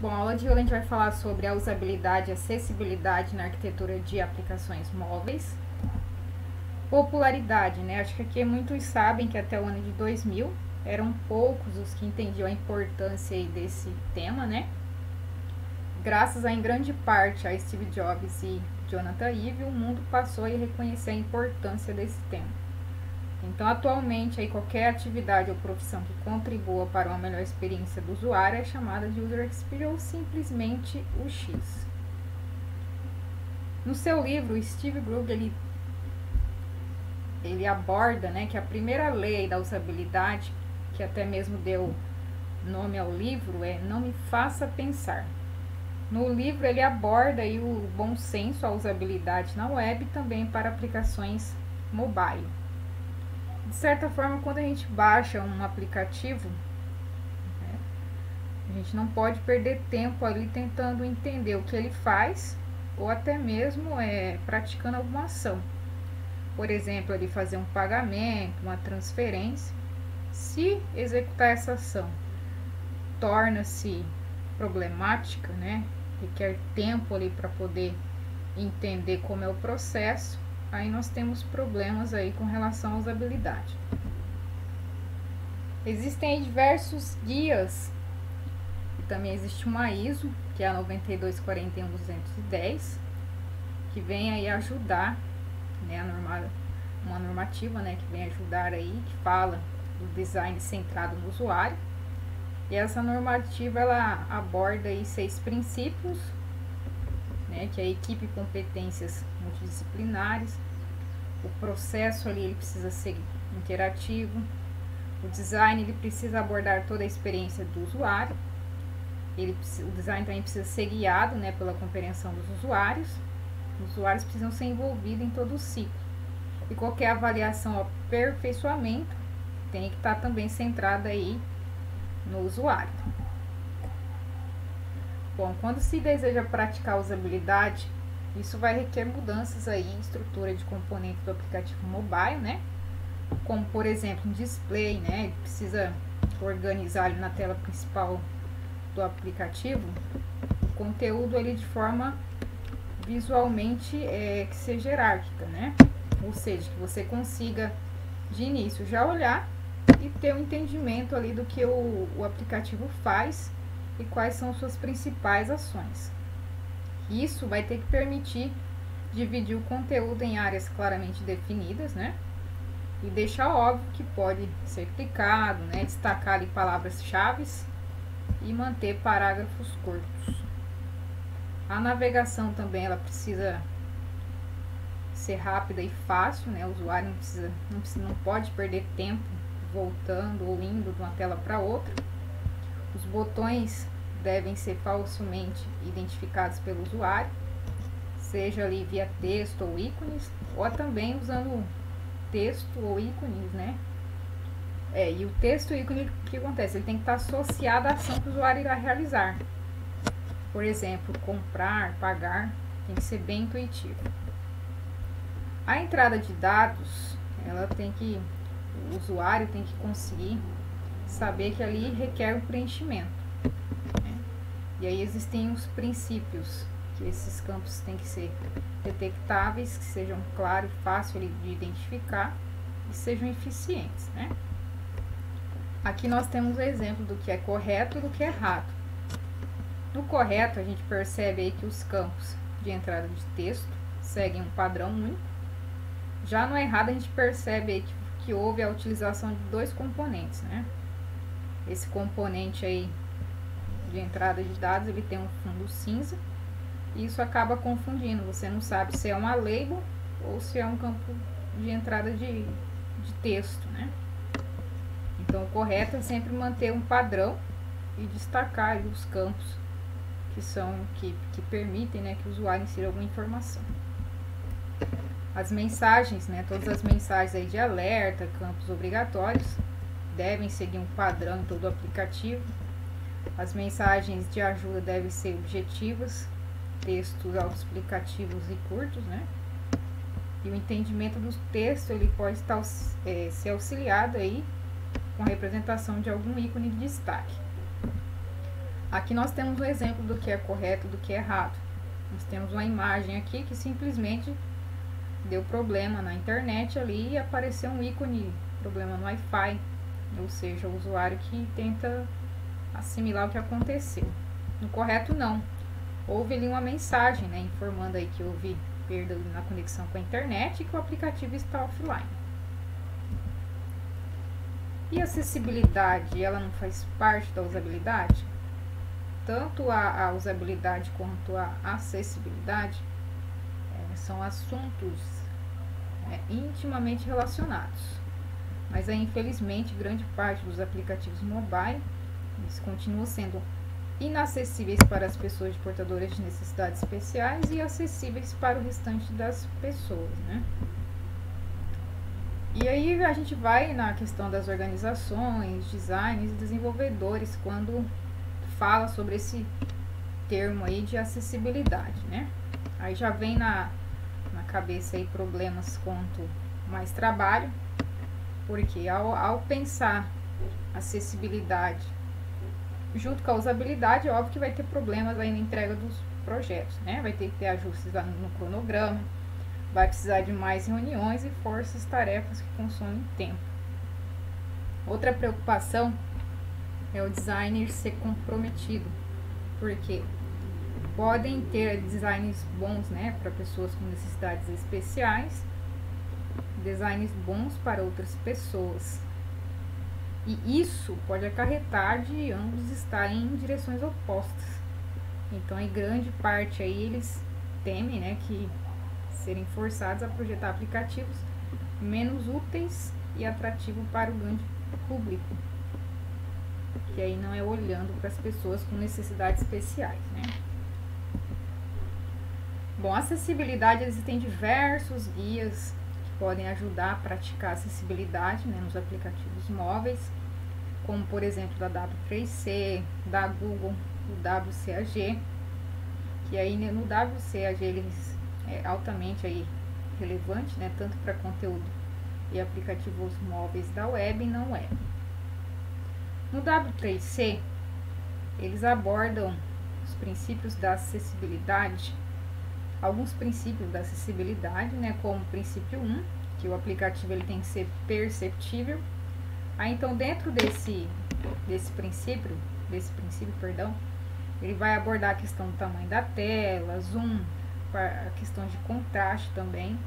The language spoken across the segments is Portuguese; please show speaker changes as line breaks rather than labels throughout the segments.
Bom, a aula de hoje a gente vai falar sobre a usabilidade e acessibilidade na arquitetura de aplicações móveis. Popularidade, né? Acho que aqui muitos sabem que até o ano de 2000 eram poucos os que entendiam a importância aí desse tema, né? Graças em grande parte a Steve Jobs e Jonathan Ive, o mundo passou a reconhecer a importância desse tema. Então, atualmente, aí, qualquer atividade ou profissão que contribua para uma melhor experiência do usuário é chamada de User Experience ou simplesmente UX. No seu livro, o Steve Gruber ele aborda, né, que a primeira lei da usabilidade, que até mesmo deu nome ao livro, é Não Me Faça Pensar. No livro, ele aborda aí o bom senso, a usabilidade na web e também para aplicações mobile. De certa forma, quando a gente baixa um aplicativo, né, a gente não pode perder tempo ali tentando entender o que ele faz ou até mesmo praticando alguma ação. Por exemplo, ele fazer um pagamento, uma transferência. Se executar essa ação torna-se problemática, né, requer tempo ali para poder entender como é o processo, aí nós temos problemas aí com relação à usabilidade. Existem aí diversos guias, e também existe uma ISO, que é a 9241-210, que vem aí ajudar, né, uma normativa, né, que vem ajudar aí, que fala do design centrado no usuário. E essa normativa, ela aborda aí 6 princípios, né, que é a equipe e competências multidisciplinares. O processo ali ele precisa ser interativo. O design ele precisa abordar toda a experiência do usuário. O design também precisa ser guiado, né, pela compreensão dos usuários. Os usuários precisam ser envolvidos em todo o ciclo. E qualquer avaliação ou aperfeiçoamento tem que estar também centrada aí no usuário. Bom, quando se deseja praticar a usabilidade, isso vai requer mudanças aí em estrutura de componentes do aplicativo mobile, né? Como, por exemplo, um display, né? Ele precisa organizar ali na tela principal do aplicativo o conteúdo ali de forma visualmente que seja hierárquica, né? Ou seja, que você consiga de início já olhar e ter um entendimento ali do que o aplicativo faz e quais são suas principais ações. Isso vai ter que permitir dividir o conteúdo em áreas claramente definidas, né? E deixar óbvio que pode ser clicado, né? Destacar ali palavras-chave e manter parágrafos curtos. A navegação também ela precisa ser rápida e fácil, né? O usuário não pode perder tempo voltando ou indo de uma tela para outra. Os botões devem ser facilmente identificados pelo usuário, seja ali via texto ou ícones, ou também usando texto ou ícones, né? E o texto e o ícone, o que acontece? Ele tem que estar associado à ação que o usuário irá realizar. Por exemplo, comprar, pagar, tem que ser bem intuitivo. A entrada de dados, o usuário tem que conseguir saber que ali requer um preenchimento. E aí existem os princípios, que esses campos têm que ser detectáveis, que sejam claros e fáceis de identificar e sejam eficientes, né? Aqui nós temos o exemplo do que é correto e do que é errado. No correto, a gente percebe aí que os campos de entrada de texto seguem um padrão único. Já no errado, a gente percebe aí que houve a utilização de 2 componentes, né? Esse componente aí de entrada de dados, ele tem um fundo cinza, e isso acaba confundindo, você não sabe se é uma label ou se é um campo de entrada de texto, né? Então, o correto é sempre manter um padrão e destacar ali os campos que permitem, né, que o usuário insira alguma informação. As mensagens, né, todas as mensagens aí de alerta, campos obrigatórios, devem seguir um padrão em todo o aplicativo. As mensagens de ajuda devem ser objetivas, textos autoexplicativos e curtos, né? E o entendimento do texto ele pode ser auxiliado aí com a representação de algum ícone de destaque. Aqui nós temos um exemplo do que é correto e do que é errado. Nós temos uma imagem aqui que simplesmente deu problema na internet ali e apareceu um ícone, problema no Wi-Fi, ou seja, o usuário que tenta assimilar o que aconteceu. No correto não, houve ali uma mensagem, né, informando aí que houve perda na conexão com a internet e que o aplicativo está offline. E a acessibilidade, ela não faz parte da usabilidade? Tanto a usabilidade quanto a acessibilidade são assuntos intimamente relacionados. Mas aí, infelizmente, grande parte dos aplicativos mobile eles continuam sendo inacessíveis para as pessoas portadoras de necessidades especiais e acessíveis para o restante das pessoas, né? E aí a gente vai na questão das organizações, designers e desenvolvedores quando fala sobre esse termo aí de acessibilidade, né? Aí já vem na cabeça aí problemas quanto mais trabalho, porque ao pensar acessibilidade junto com a usabilidade, é óbvio que vai ter problemas aí na entrega dos projetos, né? Vai ter que ter ajustes lá no cronograma, vai precisar de mais reuniões e forças-tarefas que consomem tempo. Outra preocupação é o designer ser comprometido, porque podem ter designs bons, né, para pessoas com necessidades especiais, designs bons para outras pessoas. E isso pode acarretar de ambos estarem em direções opostas. Então, em grande parte aí eles temem, né, que serem forçados a projetar aplicativos menos úteis e atrativos para o grande público, que aí não é olhando para as pessoas com necessidades especiais, né? Bom, acessibilidade, existem diversos guias que podem ajudar a praticar acessibilidade, né, nos aplicativos móveis, como por exemplo da W3C, da Google, o WCAG, que aí no WCAG eles é altamente aí relevante, né, tanto para conteúdo e aplicativos móveis da web e não web. No W3C, eles abordam os princípios da acessibilidade, alguns princípios da acessibilidade, né, como o princípio 1, que o aplicativo ele tem que ser perceptível. Aí então dentro desse princípio, ele vai abordar a questão do tamanho da tela, zoom, a questão de contraste também.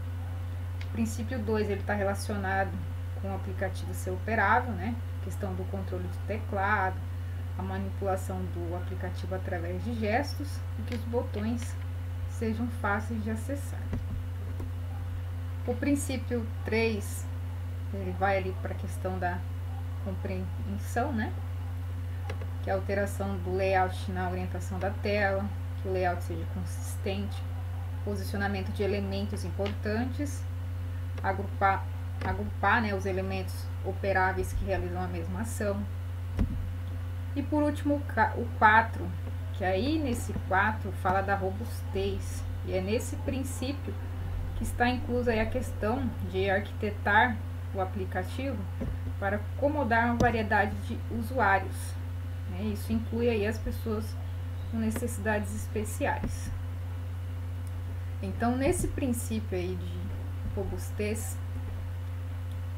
O princípio 2, ele está relacionado com o aplicativo ser operável, né? Questão do controle de teclado, a manipulação do aplicativo através de gestos e que os botões sejam fáceis de acessar. O princípio 3, ele vai ali para a questão da compreensão, né? Que é a alteração do layout na orientação da tela, que o layout seja consistente, posicionamento de elementos importantes, agrupar né, os elementos operáveis que realizam a mesma ação. E por último o 4, que aí nesse 4 fala da robustez, e é nesse princípio que está inclusa aí a questão de arquitetar o aplicativo para acomodar uma variedade de usuários, né? Isso inclui aí as pessoas com necessidades especiais. Então, nesse princípio aí de robustez,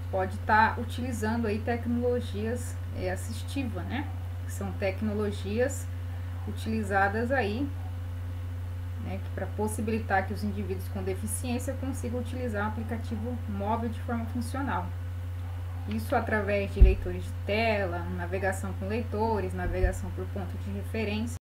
pode estar utilizando aí tecnologias assistivas, né? Que são tecnologias utilizadas aí, né, para possibilitar que os indivíduos com deficiência consigam utilizar o aplicativo móvel de forma funcional. Isso através de leitores de tela, navegação com leitores, navegação por ponto de referência.